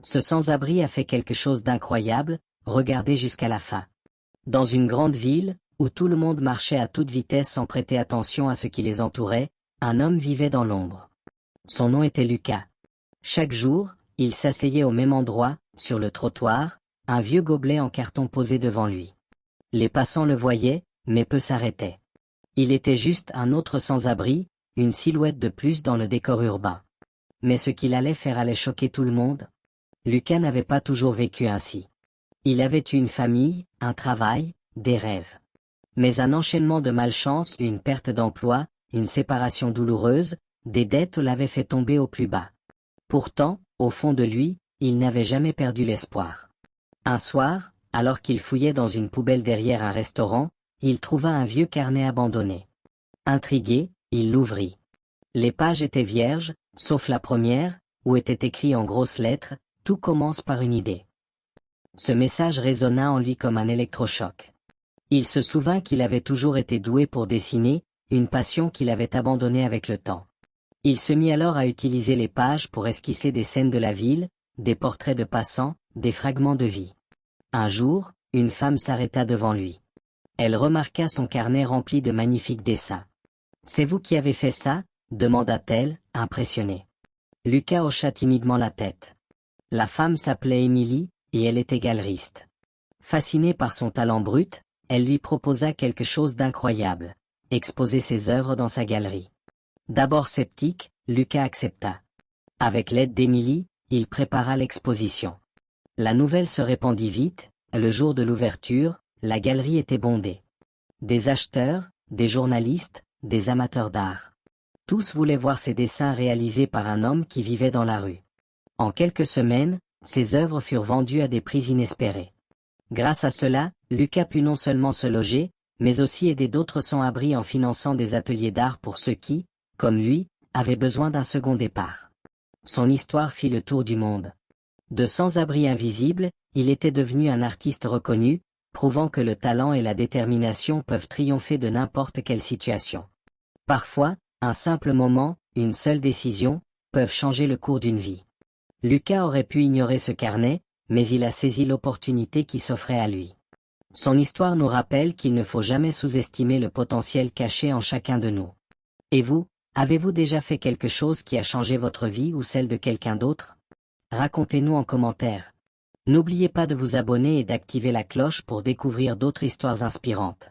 Ce sans-abri a fait quelque chose d'incroyable, regardez jusqu'à la fin. Dans une grande ville, où tout le monde marchait à toute vitesse sans prêter attention à ce qui les entourait, un homme vivait dans l'ombre. Son nom était Lucas. Chaque jour, il s'asseyait au même endroit, sur le trottoir, un vieux gobelet en carton posé devant lui. Les passants le voyaient, mais peu s'arrêtaient. Il était juste un autre sans-abri, une silhouette de plus dans le décor urbain. Mais ce qu'il allait faire allait choquer tout le monde. Lucas n'avait pas toujours vécu ainsi. Il avait eu une famille, un travail, des rêves. Mais un enchaînement de malchance, une perte d'emploi, une séparation douloureuse, des dettes l'avaient fait tomber au plus bas. Pourtant, au fond de lui, il n'avait jamais perdu l'espoir. Un soir, alors qu'il fouillait dans une poubelle derrière un restaurant, il trouva un vieux carnet abandonné. Intrigué, il l'ouvrit. Les pages étaient vierges, sauf la première, où était écrit en grosses lettres, « Tout commence par une idée ». Ce message résonna en lui comme un électrochoc. Il se souvint qu'il avait toujours été doué pour dessiner, une passion qu'il avait abandonnée avec le temps. Il se mit alors à utiliser les pages pour esquisser des scènes de la ville, des portraits de passants, des fragments de vie. Un jour, une femme s'arrêta devant lui. Elle remarqua son carnet rempli de magnifiques dessins. « C'est vous qui avez fait ça ?» demanda-t-elle, impressionnée. Lucas hocha timidement la tête. La femme s'appelait Émilie, et elle était galeriste. Fascinée par son talent brut, elle lui proposa quelque chose d'incroyable, exposer ses œuvres dans sa galerie. D'abord sceptique, Lucas accepta. Avec l'aide d'Émilie, il prépara l'exposition. La nouvelle se répandit vite, le jour de l'ouverture, la galerie était bondée. Des acheteurs, des journalistes, des amateurs d'art. Tous voulaient voir ces dessins réalisés par un homme qui vivait dans la rue. En quelques semaines, ses œuvres furent vendues à des prix inespérés. Grâce à cela, Lucas put non seulement se loger, mais aussi aider d'autres sans-abri en finançant des ateliers d'art pour ceux qui, comme lui, avaient besoin d'un second départ. Son histoire fit le tour du monde. De sans-abri invisible, il était devenu un artiste reconnu, prouvant que le talent et la détermination peuvent triompher de n'importe quelle situation. Parfois, un simple moment, une seule décision, peuvent changer le cours d'une vie. Lucas aurait pu ignorer ce carnet, mais il a saisi l'opportunité qui s'offrait à lui. Son histoire nous rappelle qu'il ne faut jamais sous-estimer le potentiel caché en chacun de nous. Et vous, avez-vous déjà fait quelque chose qui a changé votre vie ou celle de quelqu'un d'autre? Racontez-nous en commentaire. N'oubliez pas de vous abonner et d'activer la cloche pour découvrir d'autres histoires inspirantes.